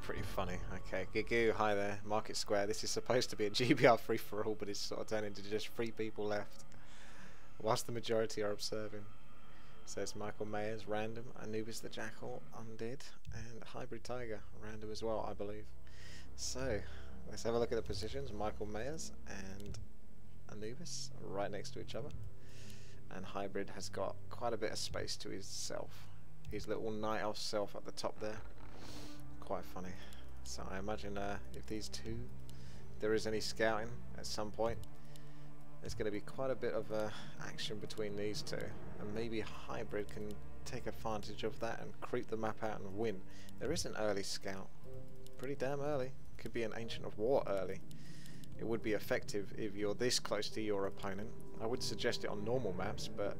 Pretty funny. Okay, Gigu, hi there. Market Square. This is supposed to be a GBR free-for-all, but it's sort of turned into just 3 people left, whilst the majority are observing. So it's Michael Mayers, random, Anubis the Jackal, Undid, and Hybrid Tiger, random as well, I believe. So, let's have a look at the positions. Michael Mayers and Anubis are right next to each other. And Hybrid has got quite a bit of space to himself. His little night elf self at the top there. Quite funny. So I imagine if these two, there is any scouting at some point, there's going to be quite a bit of action between these two, and maybe Hybrid can take advantage of that and creep the map out and win. There is an early scout, pretty damn early. Could be an Ancient of War early. It would be effective if you're this close to your opponent. I would suggest it on normal maps, but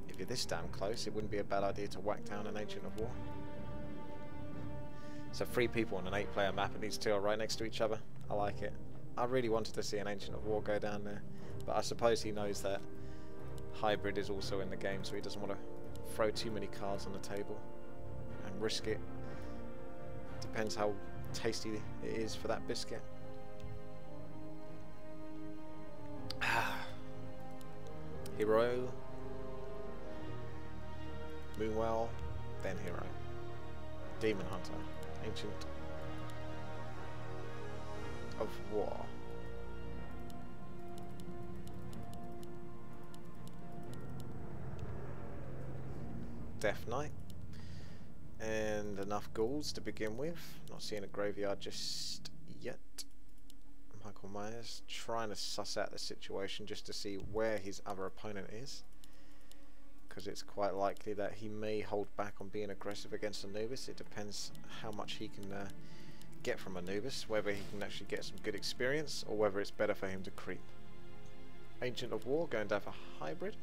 if you're this damn close, it wouldn't be a bad idea to whack down an Ancient of War. So 3 people on an 8-player map, and these two are right next to each other. I like it. I really wanted to see an Ancient of War go down there, but I suppose he knows that Hybrid is also in the game, so he doesn't want to throw too many cards on the table and risk it. Depends how tasty it is for that biscuit. Hero, Moonwell, then Hero. Demon Hunter, Ancient of War. Death Knight. And enough ghouls to begin with. Not seeing a graveyard just yet. Michael Myers trying to suss out the situation just to see where his other opponent is, because it's quite likely that he may hold back on being aggressive against Anubis. It depends how much he can get from Anubis, whether he can actually get some good experience or whether it's better for him to creep. Ancient of War going to have a Hybrid.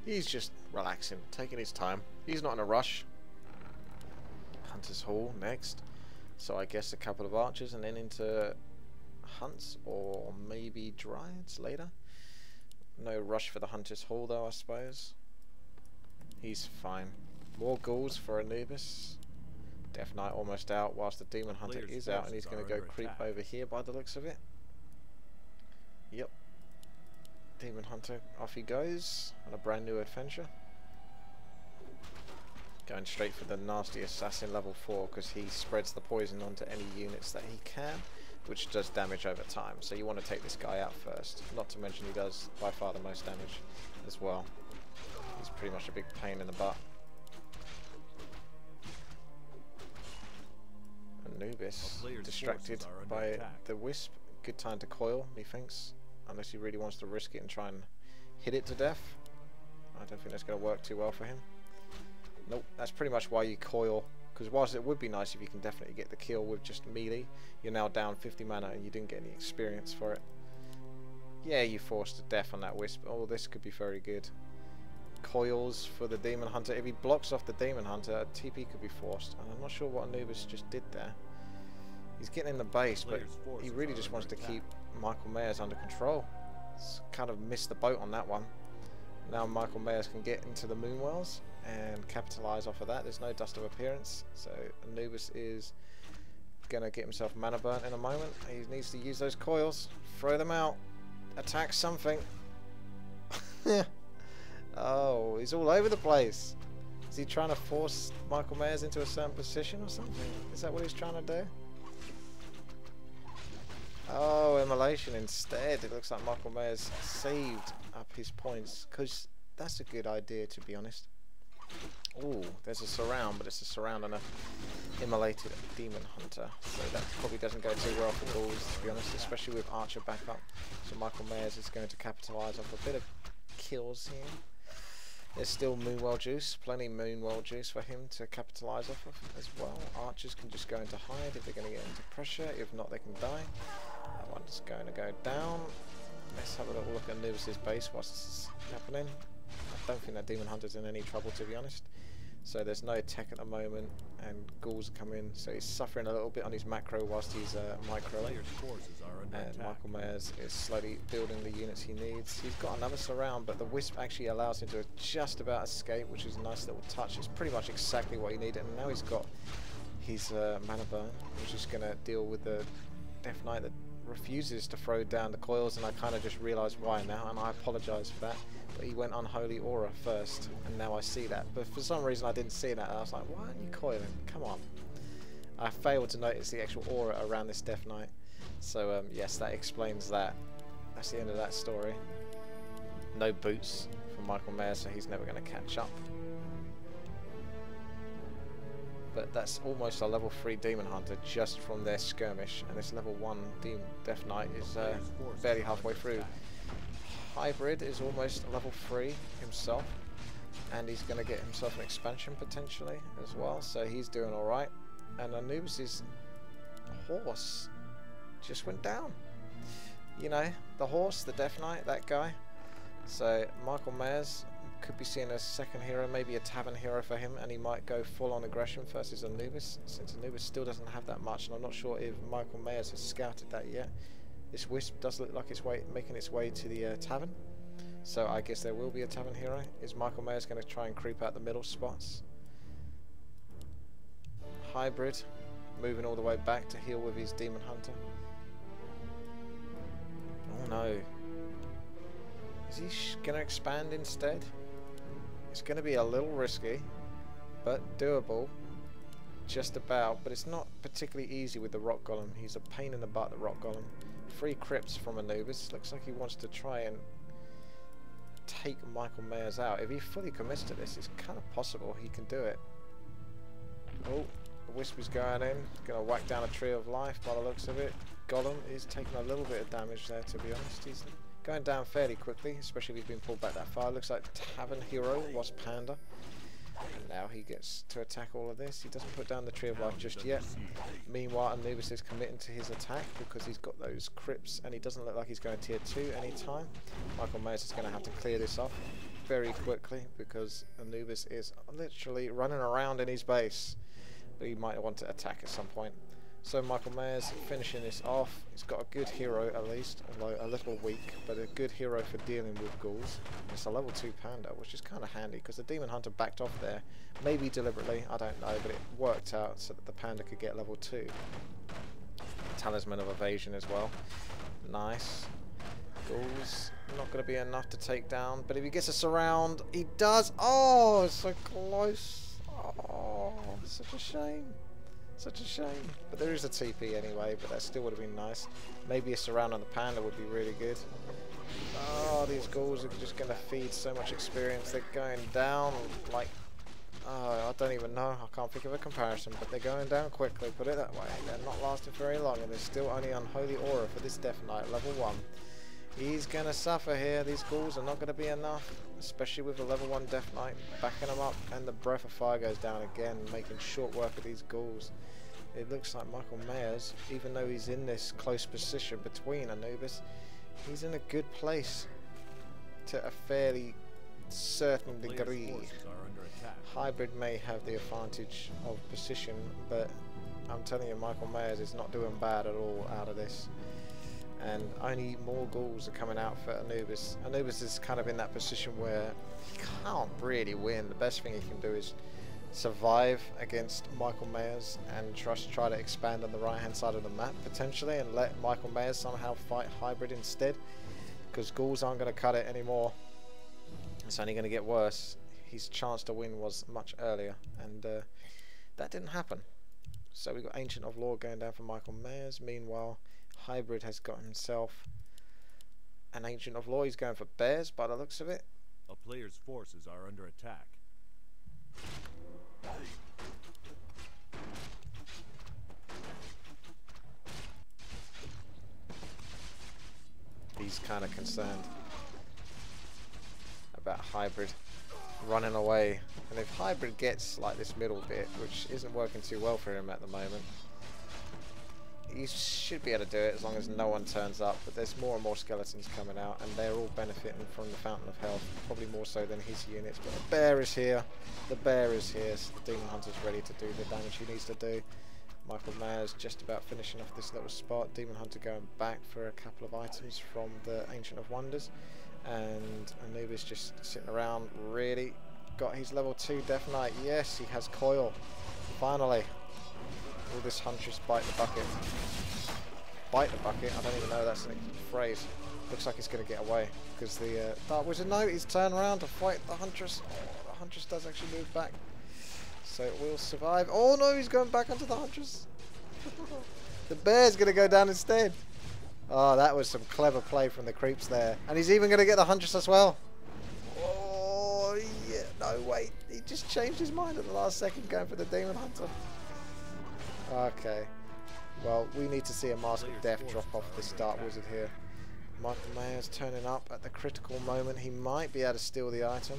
He's just relaxing, taking his time. He's not in a rush. Hunter's Hall next, so I guess a couple of archers and then into hunts or maybe dryads later. No rush for the Hunter's Hall though, I suppose. He's fine. More ghouls for Anubis. Death Knight almost out, whilst the Demon Hunter is out, and he's going to go creep over here by the looks of it. Yep. Demon Hunter, off he goes on a brand new adventure. Going straight for the nasty assassin level 4, because he spreads the poison onto any units that he can, which does damage over time. So you want to take this guy out first. Not to mention he does by far the most damage as well. He's pretty much a big pain in the butt. Anubis distracted by the wisp. Good time to coil, methinks, unless he really wants to risk it and try and hit it to death. I don't think that's going to work too well for him. Nope, that's pretty much why you coil, because whilst it would be nice if you can definitely get the kill with just melee, you're now down 50 mana and you didn't get any experience for it. Yeah, you forced to death on that wisp. Oh, this could be very good. Coils for the Demon Hunter. If he blocks off the Demon Hunter, a TP could be forced. And I'm not sure what Anubis just did there. He's getting in the base, but he really just wants to keep Michael Mayers under control. He's kind of missed the boat on that one. Now Michael Mayers can get into the Moonwells and capitalise off of that. There's no Dust of Appearance, so Anubis is going to get himself mana burnt in a moment. He needs to use those coils, throw them out, attack something. Oh, he's all over the place. Is he trying to force Michael Mayers into a certain position or something? Is that what he's trying to do? Oh, Immolation instead. It looks like Michael Mayers saved up his points, because that's a good idea, to be honest. Oh, there's a surround, but it's a surround on a immolated Demon Hunter, so that probably doesn't go too well for ghouls, to be honest, especially with Archer backup. So Michael Mayers is going to capitalise off a bit of kills here. There's still Moonwell juice, plenty Moonwell juice for him to capitalise off of as well. Archers can just go into hide if they're going to get into pressure, if not they can die. That one's going to go down. Let's have a little look at Anubis' base whilst this is happening. I don't think that Demon Hunter's in any trouble, to be honest. So there's no tech at the moment, and ghouls come in, so he's suffering a little bit on his macro whilst he's microing. And Michael Mayers is slowly building the units he needs. He's got another surround, but the wisp actually allows him to just about escape, which is a nice little touch. It's pretty much exactly what he needed, and now he's got his mana burn. I was just going to deal with the Death Knight that refuses to throw down the coils, and I kind of just realised why now, and I apologise for that. But he went Unholy Aura first, and now I see that. But for some reason I didn't see that, and I was like, why aren't you coiling? Come on. I failed to notice the actual aura around this Death Knight. So yes, that explains that. That's the end of that story. No boots for Michael Mayer, so he's never going to catch up. But that's almost a level 3 Demon Hunter just from their skirmish, and this level 1 Death Knight is barely halfway through. Hybrid is almost level 3 himself, and he's going to get himself an expansion potentially as well, so he's doing alright. And Anubis's horse just went down. You know, the horse, the Death Knight, that guy. So Michael Mayers could be seen as second hero, maybe a tavern hero for him, and he might go full on aggression versus Anubis, since Anubis still doesn't have that much, and I'm not sure if Michael Mayers has scouted that yet. This Wisp does look like it's making its way to the tavern, so I guess there will be a tavern hero. Is Michael Mayers going to try and creep out the middle spots? Hybrid moving all the way back to heal with his Demon Hunter. Oh no. Is he going to expand instead? It's going to be a little risky, but doable. Just about, but it's not particularly easy with the Rock Golem. He's a pain in the butt, the Rock Golem. 3 crypts from Anubis. Looks like he wants to try and take Michael Mayers out. If he fully commits to this, it's kind of possible he can do it. Oh, the Wisp is going in. Going to whack down a Tree of Life by the looks of it. Golem is taking a little bit of damage there, to be honest. He's going down fairly quickly, especially if he's been pulled back that far. Looks like Tavern Hero was Panda. And now he gets to attack all of this. He doesn't put down the Tree of Life just yet. Meanwhile, Anubis is committing to his attack because he's got those crypts, and he doesn't look like he's going to tier 2 anytime. Michael Mayers is going to have to clear this off very quickly because Anubis is literally running around in his base. But he might want to attack at some point. So Michael Mayers finishing this off. He's got a good hero at least, although a little weak, but a good hero for dealing with ghouls. It's a level 2 Panda, which is kind of handy because the Demon Hunter backed off there, maybe deliberately, I don't know, but it worked out so that the Panda could get level 2. Talisman of Evasion as well. Nice. Ghouls, not going to be enough to take down, but if he gets a surround, he does. Oh, it's so close. Oh, such a shame. Such a shame. But there is a TP anyway, but that still would have been nice. Maybe a surround on the Panda would be really good. Oh, these ghouls are just going to feed so much experience. They're going down like... Oh, I don't even know. I can't think of a comparison, but they're going down quickly, put it that way. They're not lasting very long, and there's still only Unholy Aura for this Death Knight, level 1. He's going to suffer here. These ghouls are not going to be enough, especially with the level 1 Death Knight backing them up, and the Breath of Fire goes down again, making short work of these ghouls. It looks like Michael Mayers, even though he's in this close position between Anubis, he's in a good place to a fairly certain degree. Hybrid may have the advantage of position, but I'm telling you, Michael Mayers is not doing bad at all out of this. And only more ghouls are coming out for Anubis. Anubis is kind of in that position where he can't really win. The best thing he can do is survive against Michael Mayers and try to expand on the right hand side of the map potentially, and let Michael Mayers somehow fight Hybrid instead, because ghouls aren't going to cut it anymore. It's only going to get worse. His chance to win was much earlier, and that didn't happen. So we got Ancient of Law going down for Michael Mayers. Meanwhile, Hybrid has got himself an Ancient of Law. He's going for bears by the looks of it. A player's forces are under attack. He's kind of concerned about Hybrid running away, and if Hybrid gets like this middle bit, which isn't working too well for him at the moment, he should be able to do it as long as no one turns up. But there's more and more skeletons coming out, and they're all benefiting from the Fountain of Health, probably more so than his units. But the bear is here. The bear is here. So the Demon Hunter's ready to do the damage he needs to do. Michael Mayers just about finishing off this little spot. Demon Hunter going back for a couple of items from the Ancient of Wonders, and Anubis just sitting around. Really got his level 2 Death Knight. Yes, he has coil. Finally. Will this Huntress bite the bucket? Bite the bucket? I don't even know that's a phrase. Looks like it's going to get away because the Dark Wizard, no, he's turned around to fight the Huntress. Oh, the Huntress does actually move back. So it will survive. Oh no, he's going back onto the Huntress. The bear's going to go down instead. Oh, that was some clever play from the creeps there. And he's even going to get the Huntress as well. Oh, yeah. No, wait. He just changed his mind at the last second going for the Demon Hunter. Okay. Well, we need to see a Mask of Death drop off this Dark Wizard here. Michael Mayer's turning up at the critical moment. He might be able to steal the item.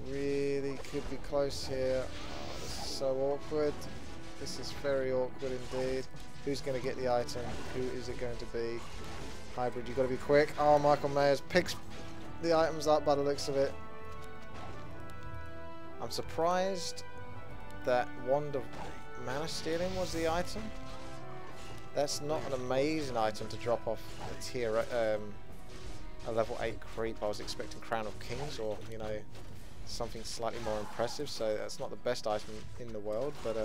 Really could be close here. Oh, this is so awkward. This is very awkward indeed. Who's going to get the item? Who is it going to be? Hybrid, you've got to be quick. Oh, Michael Mayers picks the items up by the looks of it. I'm surprised that Wand of Mana Stealing was the item. That's not an amazing item to drop off a tier, a level 8 creep. I was expecting Crown of Kings or, you know, something slightly more impressive. So that's not the best item in the world, but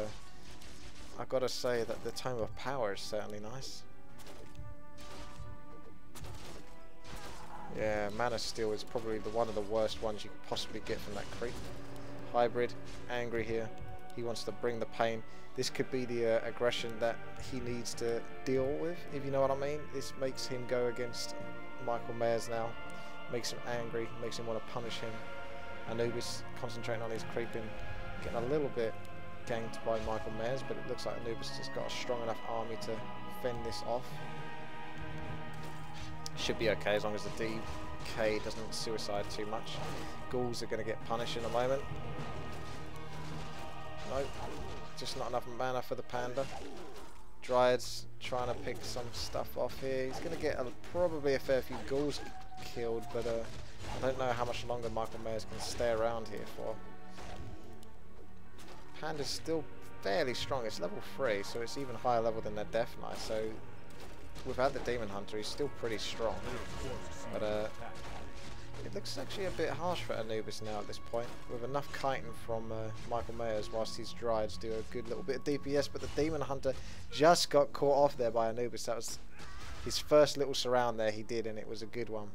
I've got to say that the Tome of Power is certainly nice. Yeah, Mana Steal is probably one of the worst ones you could possibly get from that creep. Hybrid, angry here. He wants to bring the pain. This could be the aggression that he needs to deal with, if you know what I mean. This makes him go against Michael Mayers now. Makes him angry, makes him want to punish him. Anubis concentrating on his creeping, getting a little bit ganked by Michael Mayers, but it looks like Anubis has got a strong enough army to fend this off. Should be okay as long as the DK doesn't suicide too much. Ghouls are going to get punished in a moment. Nope, just not enough mana for the Panda. Dryad's trying to pick some stuff off here. He's going to get probably a fair few Ghouls killed, but I don't know how much longer Michael Mayers can stay around here for. Panda's still fairly strong. It's level 3, so it's even higher level than their Death Knight. So without the Demon Hunter, he's still pretty strong. But it looks actually a bit harsh for Anubis now at this point, with enough kiting from Michael Mayers, whilst his Dryads do a good little bit of DPS. But the Demon Hunter just got caught off there by Anubis. That was his first little surround there he did, and it was a good one.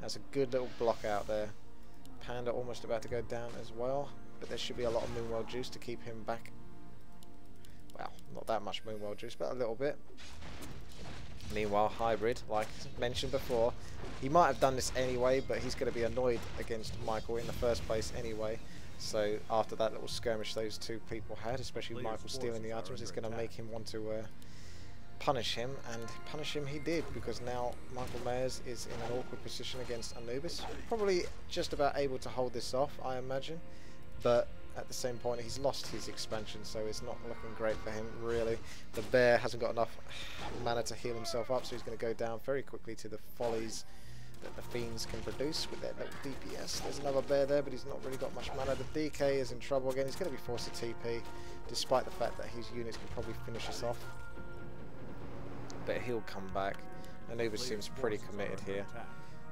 That's a good little block out there. Panda almost about to go down as well, but there should be a lot of Moonwell juice to keep him back. Well, not that much Moonwell juice, but a little bit. Meanwhile, Hybrid, like mentioned before, he might have done this anyway, but he's going to be annoyed against Michael in the first place anyway. So after that little skirmish those two people had, especially Michael stealing the items, it's going to make him want to punish him, and punish him he did, because now Michael Mayers is in an awkward position against Anubis. Probably just about able to hold this off, I imagine, but at the same point he's lost his expansion, so it's not looking great for him really. The bear hasn't got enough mana to heal himself up, so he's going to go down very quickly to the follies that the fiends can produce with their little DPS. There's another bear there, but he's not really got much mana. The DK is in trouble again. He's going to be forced to TP, despite the fact that his units can probably finish us off. But he'll come back. Anubis seems pretty committed here.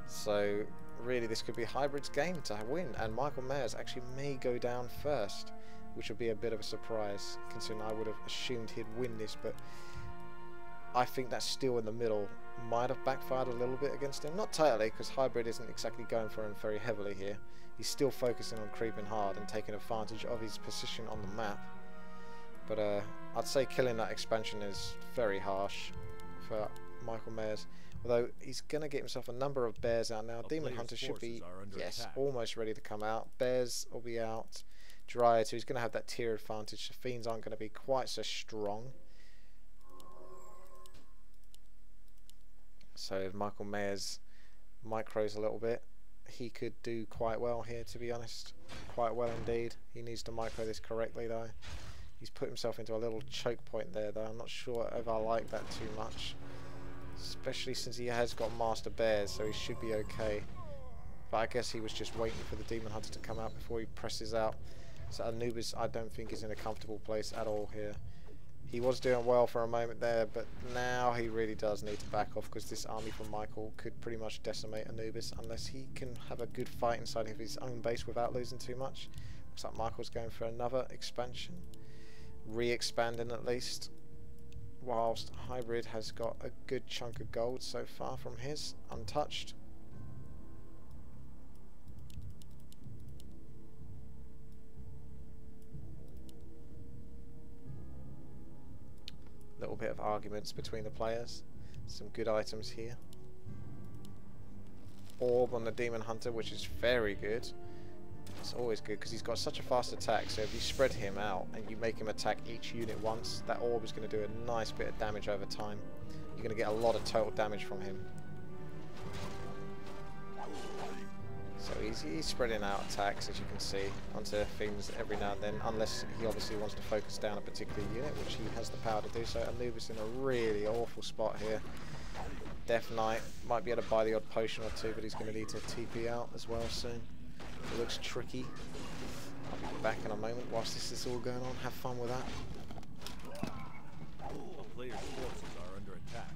So really this could be Hybrid's game to win, and Michael Mayers actually may go down first, which would be a bit of a surprise considering I would have assumed he'd win this, but I think that still in the middle might have backfired a little bit against him. Not totally, because Hybrid isn't exactly going for him very heavily here. He's still focusing on creeping hard and taking advantage of his position on the map. But I'd say killing that expansion is very harsh for Michael Mayers. Although he's going to get himself a number of bears out now. Demon Hunter should be, yes, almost ready to come out. Bears will be out. Dryad, so he's going to have that tier advantage. The Fiends aren't going to be quite so strong. So if Michael Mayers micros a little bit, he could do quite well here, to be honest. Quite well indeed. He needs to micro this correctly though. He's put himself into a little choke point there though. I'm not sure if I like that too much. Especially since he has got Master Bears, so he should be okay. But I guess he was just waiting for the Demon Hunter to come out before he presses out. So Anubis, I don't think, is in a comfortable place at all here. He was doing well for a moment there, but now he really does need to back off, because this army from Michael could pretty much decimate Anubis unless he can have a good fight inside of his own base without losing too much. Looks like Michael's going for another expansion. re-expanding at least. Whilst Hybrid has got a good chunk of gold so far from his, untouched. Little bit of arguments between the players. Some good items here. Orb on the Demon Hunter, which is very good. It's always good because he's got such a fast attack, so if you spread him out and you make him attack each unit once, that orb is going to do a nice bit of damage over time. You're going to get a lot of total damage from him. So he's spreading out attacks, as you can see, onto things every now and then, unless he obviously wants to focus down a particular unit, which he has the power to do so. Anubis in a really awful spot here. Death Knight might be able to buy the odd potion or two, but he's going to need to TP out as well soon. It looks tricky. I'll be back in a moment whilst this is all going on. Have fun with that. The player's forces are under attack.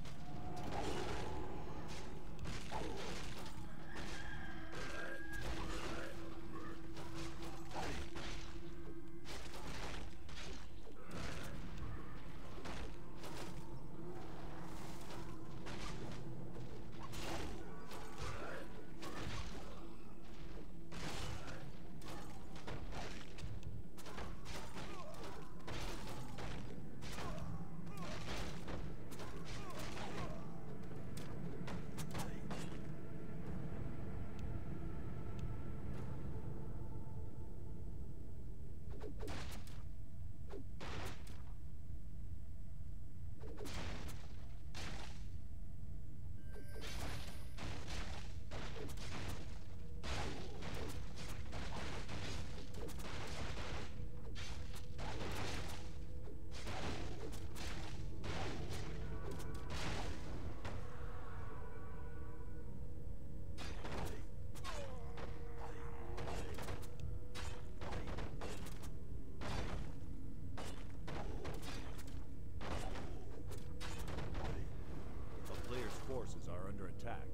Forces are under attack.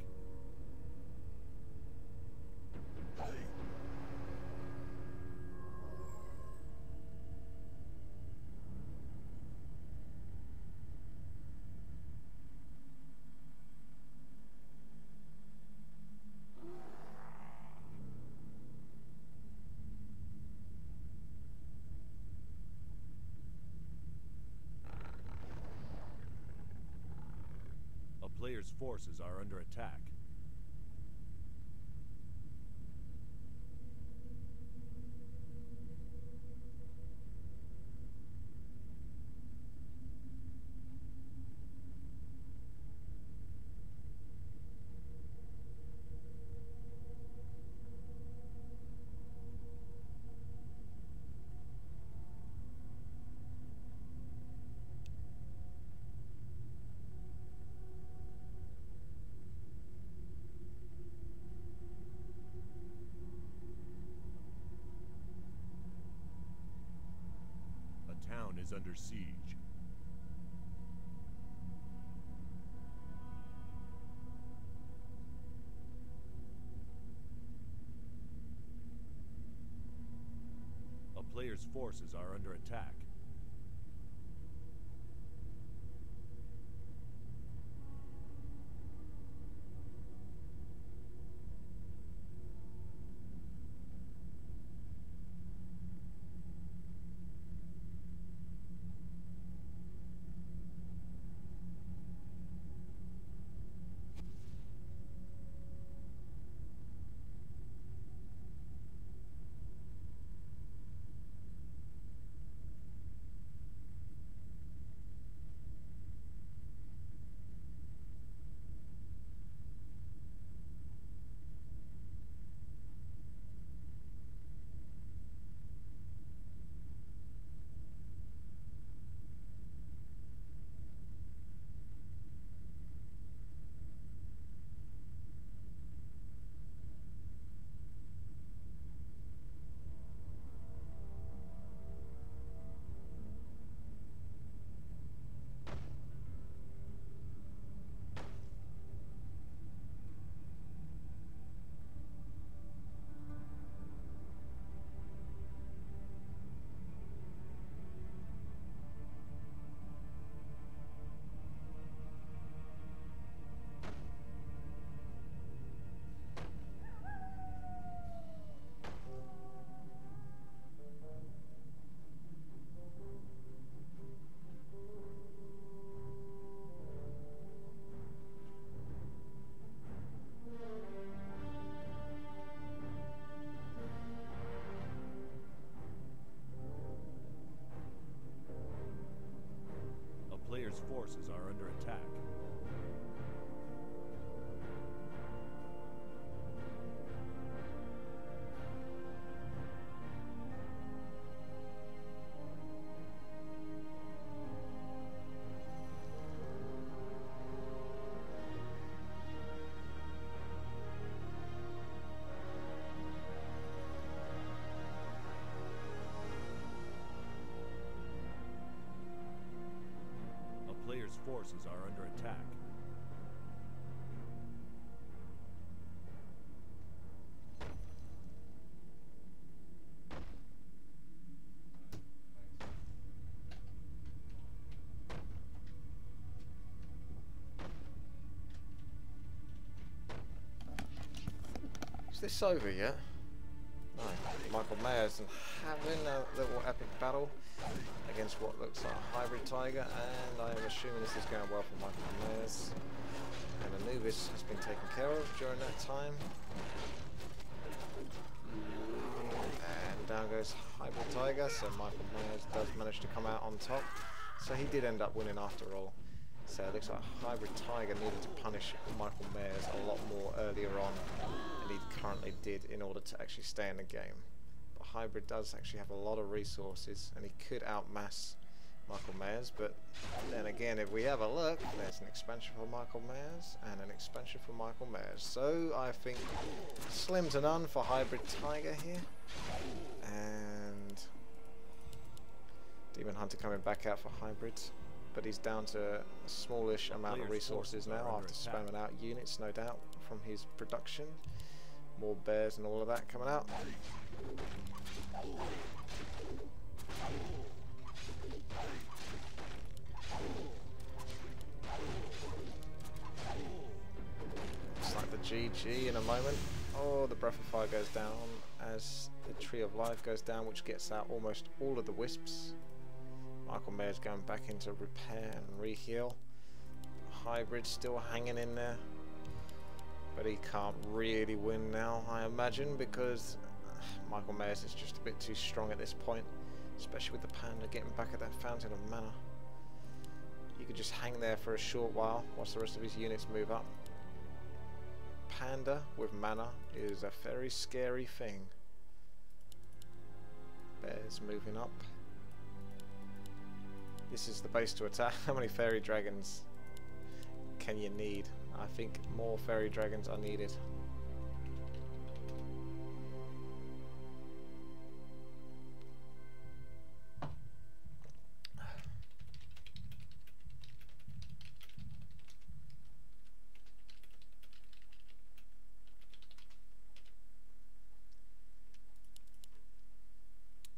Player's forces are under attack. Town is under siege. A player's forces are under attack. player's forces are under attack. Player's forces are under attack. Is this over yet? No. Michael Mayers and having a little epic battle against what looks like a hybrid tiger, and I am assuming this is going well for Michael Mayers. And Anubis has been taken care of during that time. And down goes hybrid tiger, so Michael Mayers does manage to come out on top. So he did end up winning after all. So it looks like hybrid tiger needed to punish Michael Mayers a lot more earlier on than he currently did in order to actually stay in the game. But hybrid does actually have a lot of resources and he could outmass Michael Mayers, but then again, if we have a look, there's an expansion for Michael Mayers and an expansion for Michael Mayers. So I think slim to none for hybrid tiger here. And Demon Hunter coming back out for hybrid, but he's down to a smallish amount of resources now after spamming out units, no doubt, from his production. More bears and all of that coming out. It's like the GG in a moment. Oh, the Breath of Fire goes down as the Tree of Life goes down, which gets out almost all of the wisps. Michael Mayer's going back into repair and reheal. Hybrid still hanging in there, but he can't really win now, I imagine, because Michael Mayers is just a bit too strong at this point, especially with the Panda getting back at that Fountain of Mana. He could just hang there for a short while whilst the rest of his units move up. Panda with mana is a very scary thing. Bears moving up. This is the base to attack. How many fairy dragons can you need? I think more fairy dragons are needed.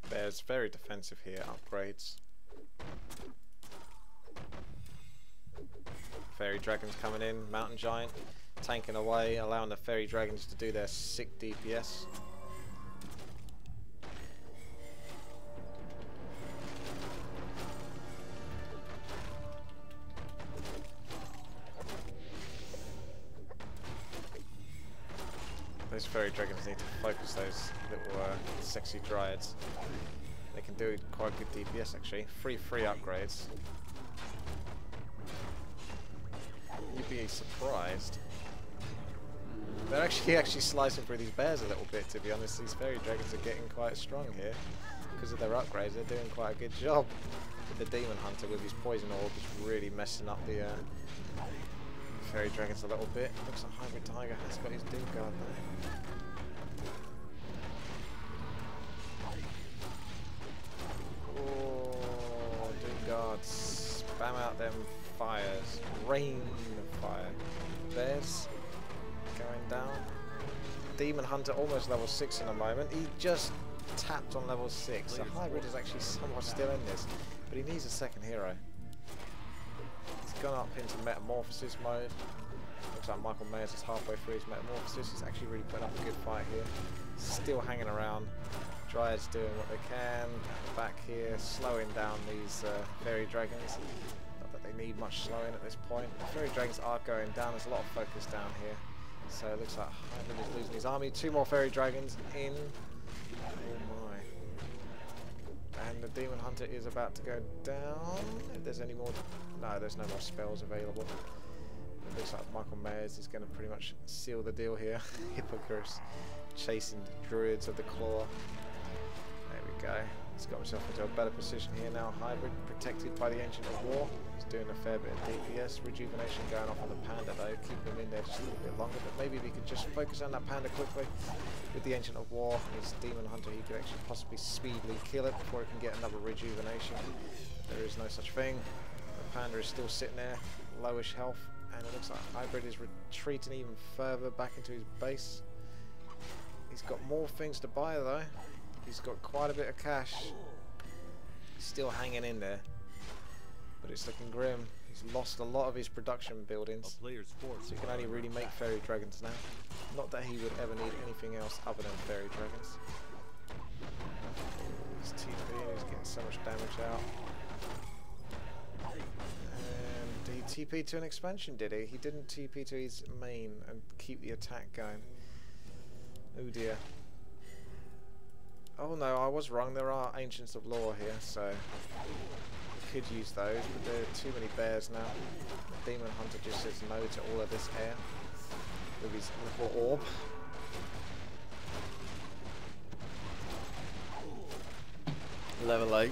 Bears very defensive here, upgrades. Fairy dragons coming in, mountain giant tanking away, allowing the fairy dragons to do their sick DPS. Those fairy dragons need to focus those little sexy dryads. They can do quite good DPS actually. Free upgrades. You'd be surprised. They're actually slicing through these bears a little bit, to be honest. These fairy dragons are getting quite strong here. Because of their upgrades, they're doing quite a good job. With the Demon Hunter with his poison orb is really messing up the fairy dragons a little bit. Looks like Hybrid Tiger has got his Doom Guard there. Oh, Doom Guard, spam out them fires, rain of fire. Bears going down. Demon Hunter almost level 6 in a moment. He just tapped on level 6. So Hybrid is actually somewhat still in this, but he needs a second hero. He's gone up into Metamorphosis mode. Looks like Michael Mayers is halfway through his Metamorphosis. He's actually really putting up a good fight here. Still hanging around. Dryads doing what they can. Back here, slowing down these fairy dragons. They need much slowing at this point. The fairy dragons are going down. There's a lot of focus down here. So it looks like Hybrid is losing his army. 2 more fairy dragons in. Oh my. And the Demon Hunter is about to go down. If there's any more... No, there's no more spells available. It looks like Michael Myers is going to pretty much seal the deal here. Hippogriffs chasing druids of the claw. There we go. He's got himself into a better position here now. Hybrid protected by the Ancient of War. He's doing a fair bit of DPS. Rejuvenation going off on the Panda though. Keeping him in there just a little bit longer. But maybe if he could just focus on that Panda quickly. With the Ancient of War, his Demon Hunter, he could actually possibly speedily kill it before he can get another Rejuvenation. There is no such thing. The Panda is still sitting there. Lowish health. And it looks like Hybrid is retreating even further back into his base. He's got more things to buy though. He's got quite a bit of cash. He's still hanging in there. But it's looking grim. He's lost a lot of his production buildings. So he can only really make fairy dragons now. Not that he would ever need anything else other than fairy dragons. His TP is getting so much damage out. And he TP'd to an expansion, did he? He didn't TP to his main and keep the attack going. Oh dear. Oh no, I was wrong. There are Ancients of Law here, so we could use those, but there are too many bears now. The Demon Hunter just says no to all of this air with his little orb. Level 8.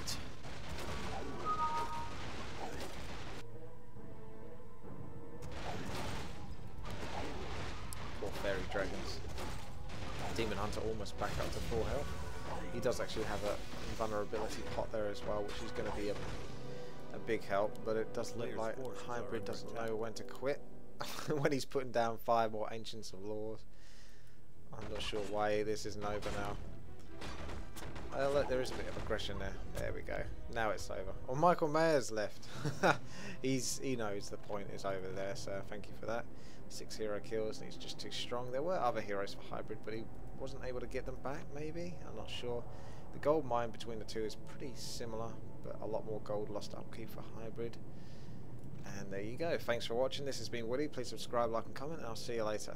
Poor fairy dragons. Demon Hunter almost back up to full health. He does actually have a vulnerability pot there as well, which is going to be a big help, but it does look like Hybrid doesn't know when to quit when he's putting down 5 more Ancients of Laws. I'm not sure why this isn't over now. Oh look, there is a bit of aggression there. There we go. Now it's over. Oh, Michael Myers left. He knows the point is over there, so thank you for that. 6 hero kills, and he's just too strong. There were other heroes for Hybrid, but he wasn't able to get them back, maybe? I'm not sure. The gold mine between the two is pretty similar, but a lot more gold lost upkeep for Hybrid. And there you go. Thanks for watching. This has been Woody. Please subscribe, like and comment, and I'll see you later.